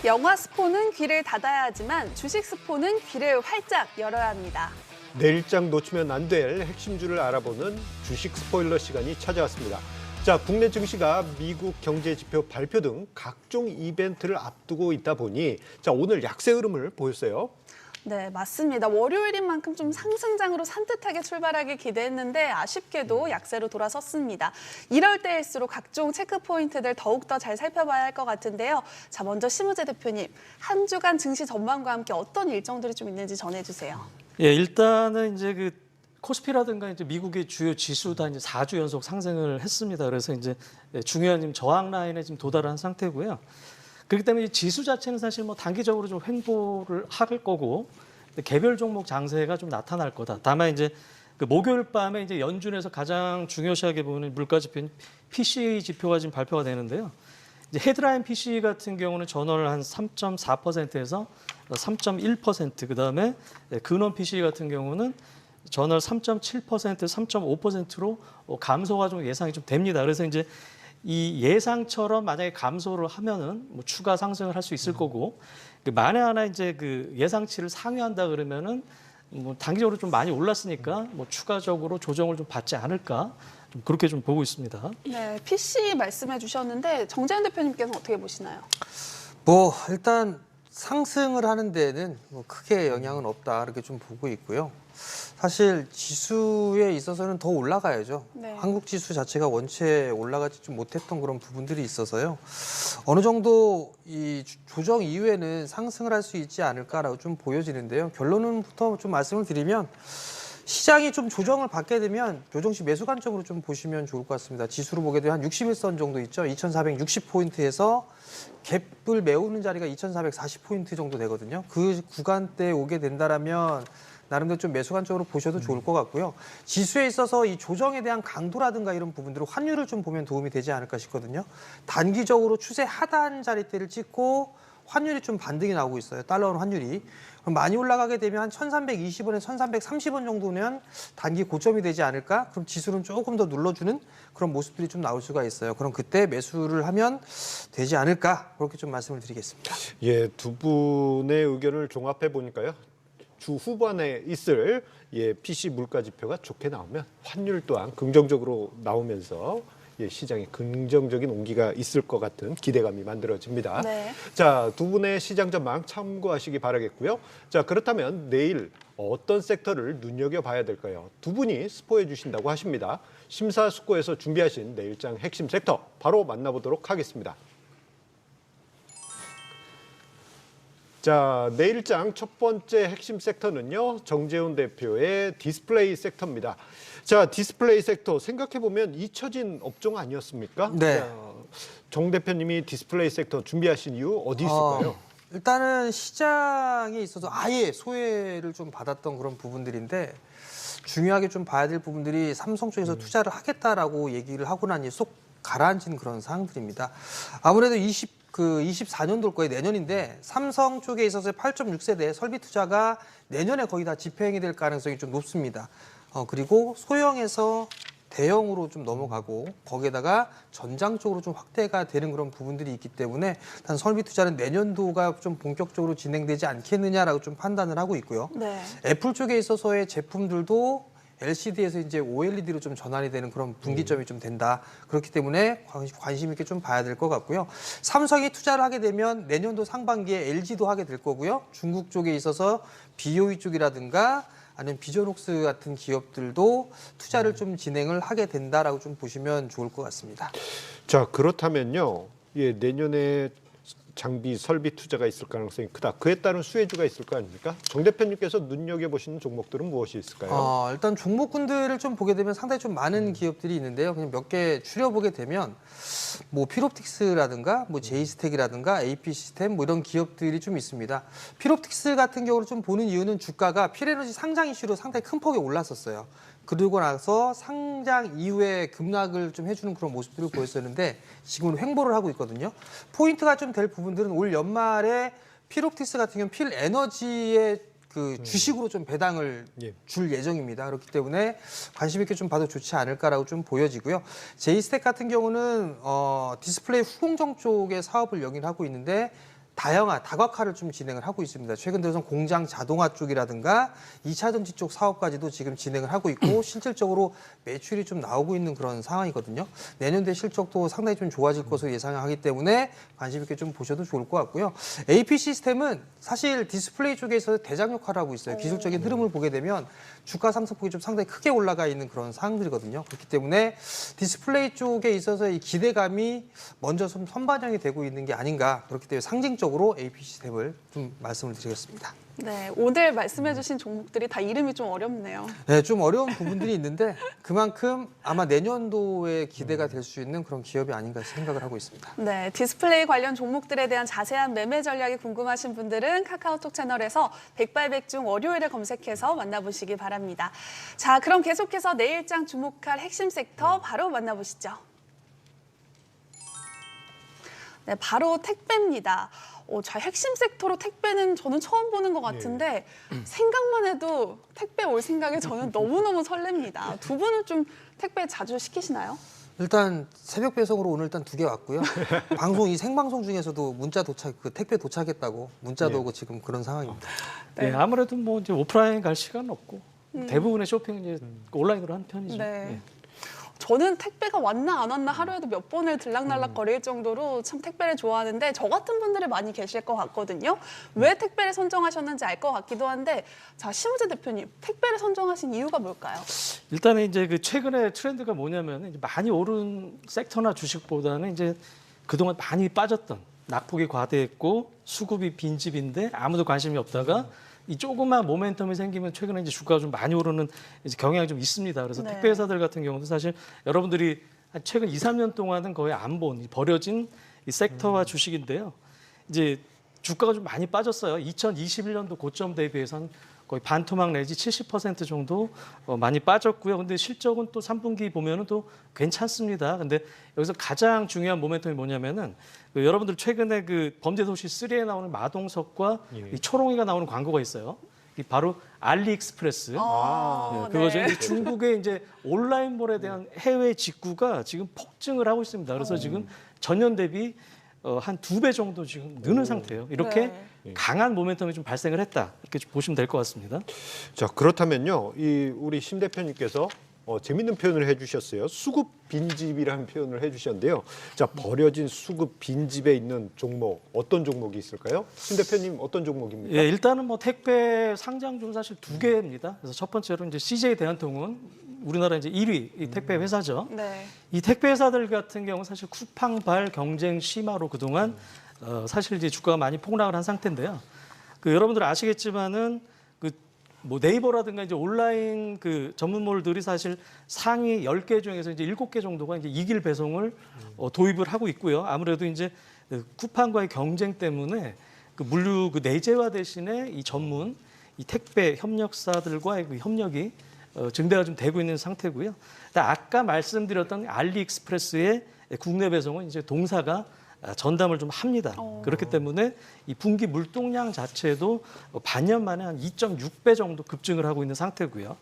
영화 스포는 귀를 닫아야 하지만 주식 스포는 귀를 활짝 열어야 합니다. 내일장 놓치면 안 될 핵심주를 알아보는 주식 스포일러 시간이 찾아왔습니다. 자, 국내 증시가 미국 경제 지표 발표 등 각종 이벤트를 앞두고 있다 보니 오늘 약세 흐름을 보였어요. 네, 맞습니다. 월요일인 만큼 좀 상승장으로 산뜻하게 출발하길 기대했는데 아쉽게도 약세로 돌아섰습니다. 이럴 때일수록 각종 체크 포인트들 더욱더 잘 살펴봐야 할 것 같은데요. 자, 먼저 심우재 대표님, 한 주간 증시 전망과 함께 어떤 일정들이 좀 있는지 전해주세요. 예, 일단은 이제 그 코스피라든가 이제 미국의 주요 지수 다 이제 4주 연속 상승을 했습니다. 그래서 이제 중요한 저항 라인에 지금 도달한 상태고요. 그렇기 때문에 지수 자체는 사실 뭐 단기적으로 좀 횡보를 할 거고 개별 종목 장세가 좀 나타날 거다. 다만 이제 그 목요일 밤에 이제 연준에서 가장 중요시하게 보는 물가 지표인 PCE 지표가 지금 발표가 되는데요. 이제 헤드라인 PCE 같은 경우는 전월 한 3.4%에서 3.1%, 그다음에 근원 PCE 같은 경우는 전월 3.7%, 3.5%로 감소가 좀 예상이 좀 됩니다. 그래서 이제 이 예상처럼 만약에 감소를 하면은 뭐 추가 상승을 할 수 있을 거고, 만에 하나 이제 그 예상치를 상회한다 그러면은 뭐 단기적으로 좀 많이 올랐으니까 뭐 추가적으로 조정을 좀 받지 않을까, 좀 그렇게 좀 보고 있습니다. 네, PC 말씀해 주셨는데 정재현 대표님께서는 어떻게 보시나요? 뭐 일단 상승을 하는 데는 뭐 크게 영향은 없다 이렇게 좀 보고 있고요. 사실 지수에 있어서는 더 올라가야죠. 네. 한국 지수 자체가 원체 올라가지 좀 못했던 그런 부분들이 있어서요. 어느 정도 이 조정 이후에는 상승을 할 수 있지 않을까라고 좀 보여지는데요. 결론부터 좀 말씀을 드리면 시장이 좀 조정을 받게 되면 조정시 매수 관점으로 좀 보시면 좋을 것 같습니다. 지수로 보게 되면 한 61선 정도 있죠. 2460포인트에서 갭을 메우는 자리가 2440포인트 정도 되거든요. 그 구간대에 오게 된다라면 나름대로 좀 매수 관점으로 보셔도 좋을 것 같고요. 지수에 있어서 이 조정에 대한 강도라든가 이런 부분들을 환율을 좀 보면 도움이 되지 않을까 싶거든요. 단기적으로 추세 하단 자리대를 찍고 환율이 좀 반등이 나오고 있어요. 달러원 환율이. 그럼 많이 올라가게 되면 한 1320원에서 1330원 정도면 단기 고점이 되지 않을까? 그럼 지수는 조금 더 눌러주는 그런 모습들이 좀 나올 수가 있어요. 그럼 그때 매수를 하면 되지 않을까? 그렇게 좀 말씀을 드리겠습니다. 예, 두 분의 의견을 종합해 보니까요. 주 후반에 있을 PC 물가 지표가 좋게 나오면 환율 또한 긍정적으로 나오면서 시장에 긍정적인 온기가 있을 것 같은 기대감이 만들어집니다. 네. 자, 두 분의 시장 전망 참고하시기 바라겠고요. 자, 그렇다면 내일 어떤 섹터를 눈여겨봐야 될까요? 두 분이 스포해 주신다고 하십니다. 심사숙고해서 준비하신 내일장 핵심 섹터 바로 만나보도록 하겠습니다. 자, 내일장 첫 번째 핵심 섹터는요, 정재훈 대표의 디스플레이 섹터입니다. 자, 디스플레이 섹터 생각해보면 잊혀진 업종 아니었습니까? 네. 자, 정 대표님이 디스플레이 섹터 준비하신 이유 어디 있을까요? 일단은 시장에 있어서 아예 소외를 좀 받았던 그런 부분들인데 중요하게 좀 봐야 될 부분들이 삼성 쪽에서 투자를 하겠다라고 얘기를 하고 나니 쏙 가라앉은 그런 사항들입니다. 아무래도 24년도일 거예요. 내년인데 삼성 쪽에 있어서 8.6세대 설비 투자가 내년에 거의 다 집행이 될 가능성이 좀 높습니다. 그리고 소형에서 대형으로 좀 넘어가고 거기에다가 전장 쪽으로 좀 확대가 되는 그런 부분들이 있기 때문에 일단 설비 투자는 내년도가 좀 본격적으로 진행되지 않겠느냐라고 좀 판단을 하고 있고요. 네. 애플 쪽에 있어서의 제품들도 LCD에서 이제 OLED로 좀 전환이 되는 그런 분기점이 좀 된다. 그렇기 때문에 관심 있게 좀 봐야 될 것 같고요. 삼성이 투자를 하게 되면 내년도 상반기에 LG도 하게 될 거고요. 중국 쪽에 있어서 BOE 쪽이라든가 아니면 비전옥스 같은 기업들도 투자를 좀 진행을 하게 된다라고 좀 보시면 좋을 것 같습니다. 자, 그렇다면요, 내년에 장비 설비 투자가 있을 가능성이 크다. 그에 따른 수혜주가 있을 거 아닙니까? 정 대표님께서 눈여겨보시는 종목들은 무엇이 있을까요? 일단 종목군들을 좀 보게 되면 상당히 좀 많은 기업들이 있는데요. 그냥 몇 개 추려보게 되면 뭐 필옵틱스라든가 뭐 제이스텍이라든가 AP 시스템 뭐 이런 기업들이 좀 있습니다. 필옵틱스 같은 경우를 좀 보는 이유는 주가가 필에너지 상장 이슈로 상당히 큰 폭에 올랐었어요. 그러고 나서 상장 이후에 급락을 좀 해주는 그런 모습들을 보였었는데 지금은 횡보를 하고 있거든요. 포인트가 좀 될 부분들은 올 연말에 필옵틱스 같은 경우는 필에너지의 그 주식으로 좀 배당을 줄 예정입니다. 그렇기 때문에 관심 있게 좀 봐도 좋지 않을까라고 좀 보여지고요. 제이스텍 같은 경우는 디스플레이 후공정 쪽의 사업을 영위하고 있는데 다각화를 좀 진행을 하고 있습니다. 최근 들어서 공장 자동화 쪽이라든가 2차 전지 쪽 사업까지도 지금 진행을 하고 있고 실질적으로 매출이 좀 나오고 있는 그런 상황이거든요. 내년도에 실적도 상당히 좀 좋아질 것으로 예상하기 때문에 관심 있게 좀 보셔도 좋을 것 같고요. AP 시스템은 사실 디스플레이 쪽에서 대장 역할을 하고 있어요. 기술적인 흐름을 보게 되면 주가 상승폭이 좀 상당히 크게 올라가 있는 그런 상황들이거든요. 그렇기 때문에 디스플레이 쪽에 있어서 이 기대감이 먼저 좀 선반영이 되고 있는 게 아닌가. 그렇기 때문에 상징적으로 AP 시스템을 좀 말씀을 드리겠습니다. 네, 오늘 말씀해주신 종목들이 다 이름이 좀 어렵네요. 네, 좀 어려운 부분들이 있는데 그만큼 아마 내년도에 기대가 될 수 있는 그런 기업이 아닌가 생각을 하고 있습니다. 네, 디스플레이 관련 종목들에 대한 자세한 매매 전략이 궁금하신 분들은 카카오톡 채널에서 백발백중 월요일에 검색해서 만나보시기 바랍니다. 자, 그럼 계속해서 내일장 주목할 핵심 섹터 바로 만나보시죠. 네, 바로 택배입니다. 자, 핵심 섹터로 택배는 저는 처음 보는 것 같은데 생각만 해도 택배 올 생각에 저는 너무너무 설렙니다. 두 분은 좀 택배 자주 시키시나요? 일단 새벽 배송으로 오늘 일단 2개 왔고요. 방송 이 생방송 중에서도 문자 도착, 그 택배 도착했다고 문자도 오고 지금 그런 상황입니다. 네. 아무래도 뭐 이제 오프라인 갈 시간 없고 대부분의 쇼핑은 이제 온라인으로 하는 편이죠. 네. 네. 저는 택배가 왔나 안 왔나 하루에도 몇 번을 들락날락 거릴 정도로 참 택배를 좋아하는데 저 같은 분들이 많이 계실 것 같거든요. 왜 택배를 선정하셨는지 알 것 같기도 한데 자, 심우재 대표님, 택배를 선정하신 이유가 뭘까요? 일단은 이제 그 최근에 트렌드가 뭐냐면 이제 많이 오른 섹터나 주식보다는 이제 그동안 많이 빠졌던 낙폭이 과대했고 수급이 빈집인데 아무도 관심이 없다가 이 조그만 모멘텀이 생기면 최근에 이제 주가가 좀 많이 오르는 이제 경향이 좀 있습니다. 그래서 네. 택배 회사들 같은 경우도 사실 여러분들이 최근 2, 3년 동안은 거의 안 본 버려진 이 섹터와 주식인데요. 이제 주가가 좀 많이 빠졌어요. 2021년도 고점 대비해서 한 거의 반토막 내지 70% 정도 많이 빠졌고요. 근데 실적은 또 3분기 보면은 또 괜찮습니다. 근데 여기서 가장 중요한 모멘텀이 뭐냐면은 그 여러분들 최근에 그 범죄도시 3에 나오는 마동석과 이 초롱이가 나오는 광고가 있어요. 이 바로 알리익스프레스. 그거죠. 네. 이제 중국의 이제 온라인몰에 대한 해외 직구가 지금 폭증을 하고 있습니다. 그래서 지금 전년 대비 한 2배 정도 지금 느는 상태예요. 이렇게 강한 모멘텀이 좀 발생을 했다. 이렇게 좀 보시면 될 것 같습니다. 자, 그렇다면요, 우리 심 대표님께서 재밌는 표현을 해주셨어요. 수급 빈집이라는 표현을 해주셨는데요. 자, 버려진 수급 빈집에 있는 종목, 어떤 종목이 있을까요? 심 대표님 어떤 종목입니까? 예, 일단은 뭐 택배 상장주는 사실 2개입니다. 그래서 첫 번째로 이제 CJ 대한통운 우리나라 이제 1위 이 택배 회사죠. 네. 이 택배 회사들 같은 경우 사실 쿠팡발 경쟁 심화로 그동안 사실 이제 주가가 많이 폭락을 한 상태인데요. 그 여러분들 아시겠지만은 그 뭐 네이버라든가 이제 온라인 그 전문몰들이 사실 상위 10개 중에서 이제 7개 정도가 이제 이길 배송을 도입을 하고 있고요. 아무래도 이제 쿠팡과의 경쟁 때문에 그 물류 그 내재화 대신에 이 전문 이 택배 협력사들과의 그 협력이 증대가 좀 되고 있는 상태고요. 아까 말씀드렸던 알리익스프레스의 국내 배송은 이제 동사가 전담을 좀 합니다. 그렇기 때문에 이 분기 물동량 자체도 반년 만에 한 2.6배 정도 급증을 하고 있는 상태고요.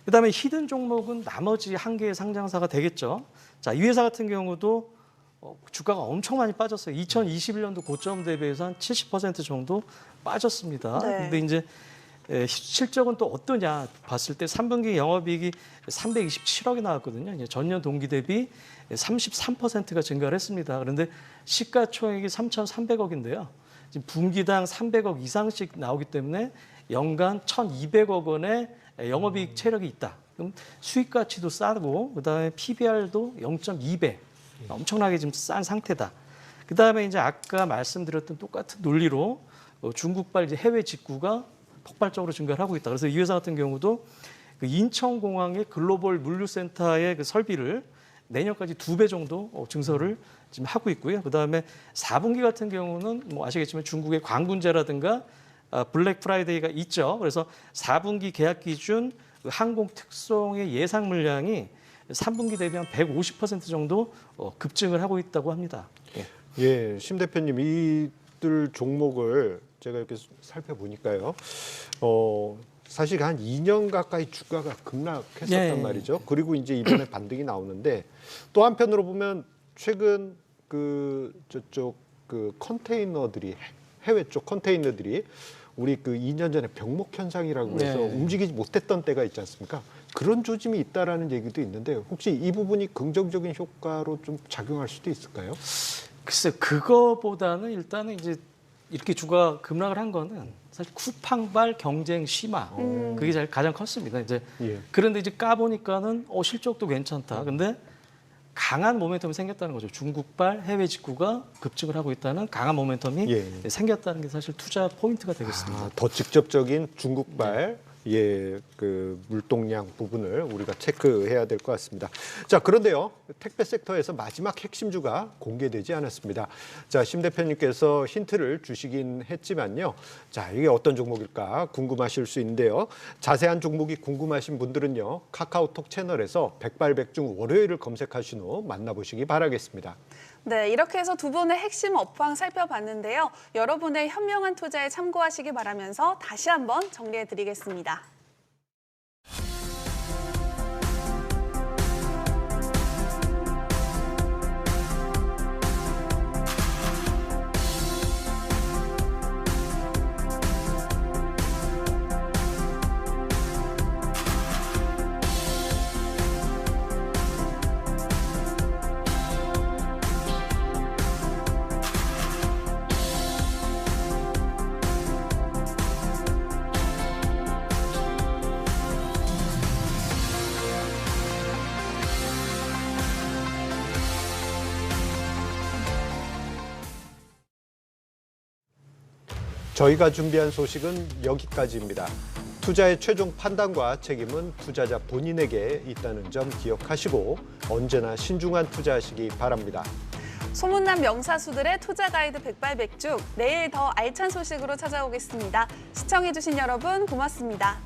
그다음에 히든 종목은 나머지 한 개의 상장사가 되겠죠. 자, 이 회사 같은 경우도 주가가 엄청 많이 빠졌어요. 2021년도 고점 대비해서 한 70% 정도 빠졌습니다. 네. 근데 이제 실적은 또 어떠냐 봤을 때 3분기 영업이익이 327억이 나왔거든요. 이제 전년 동기 대비 33%가 증가를 했습니다. 그런데 시가총액이 3,300억인데요. 지금 분기당 300억 이상씩 나오기 때문에 연간 1,200억 원의 영업이익 체력이 있다. 그럼 수익 가치도 싸고 그다음에 PBR도 0.2배. 엄청나게 지금 싼 상태다. 그다음에 이제 아까 말씀드렸던 똑같은 논리로 중국발 이제 해외 직구가 폭발적으로 증가를 하고 있다. 그래서 이 회사 같은 경우도 그 인천공항의 글로벌 물류센터의 그 설비를 내년까지 2배 정도 증설을 지금 하고 있고요. 그다음에 4분기 같은 경우는 뭐 아시겠지만 중국의 광군제라든가 블랙 프라이데이가 있죠. 그래서 4분기 계약 기준 항공 특송의 예상 물량이 3분기 대비 한 150% 정도 급증을 하고 있다고 합니다. 예, 심 대표님 이들 종목을 제가 이렇게 살펴보니까요. 사실 한 2년 가까이 주가가 급락했었단 말이죠. 그리고 이제 이번에 반등이 나오는데 또 한편으로 보면 최근 그 저쪽 그 컨테이너들이 해외 쪽 컨테이너들이 우리 그 2년 전에 병목 현상이라고 해서 네. 움직이지 못했던 때가 있지 않습니까? 그런 조짐이 있다라는 얘기도 있는데 혹시 이 부분이 긍정적인 효과로 좀 작용할 수도 있을까요? 글쎄 그거보다는 일단은 이제 이렇게 주가 급락을 한 거는 사실 쿠팡발 경쟁 심화 그게 가장 컸습니다. 이제 예. 그런데 이제 까 보니까는 실적도 괜찮다. 근데 강한 모멘텀이 생겼다는 거죠. 중국발 해외 직구가 급증을 하고 있다는 강한 모멘텀이 예. 생겼다는 게 사실 투자 포인트가 되겠습니다. 더 직접적인 중국발 그 물동량 부분을 우리가 체크해야 될 것 같습니다. 자, 그런데요. 택배 섹터에서 마지막 핵심주가 공개되지 않았습니다. 자, 심 대표님께서 힌트를 주시긴 했지만요. 자, 이게 어떤 종목일까 궁금하실 수 있는데요. 자세한 종목이 궁금하신 분들은요. 카카오톡 채널에서 백발백중 월요일을 검색하신 후 만나보시기 바라겠습니다. 네, 이렇게 해서 두 분의 핵심 업황 살펴봤는데요. 여러분의 현명한 투자에 참고하시기 바라면서 다시 한번 정리해드리겠습니다. 저희가 준비한 소식은 여기까지입니다. 투자의 최종 판단과 책임은 투자자 본인에게 있다는 점 기억하시고 언제나 신중한 투자하시기 바랍니다. 소문난 명사수들의 투자 가이드 백발백중, 내일 더 알찬 소식으로 찾아오겠습니다. 시청해주신 여러분 고맙습니다.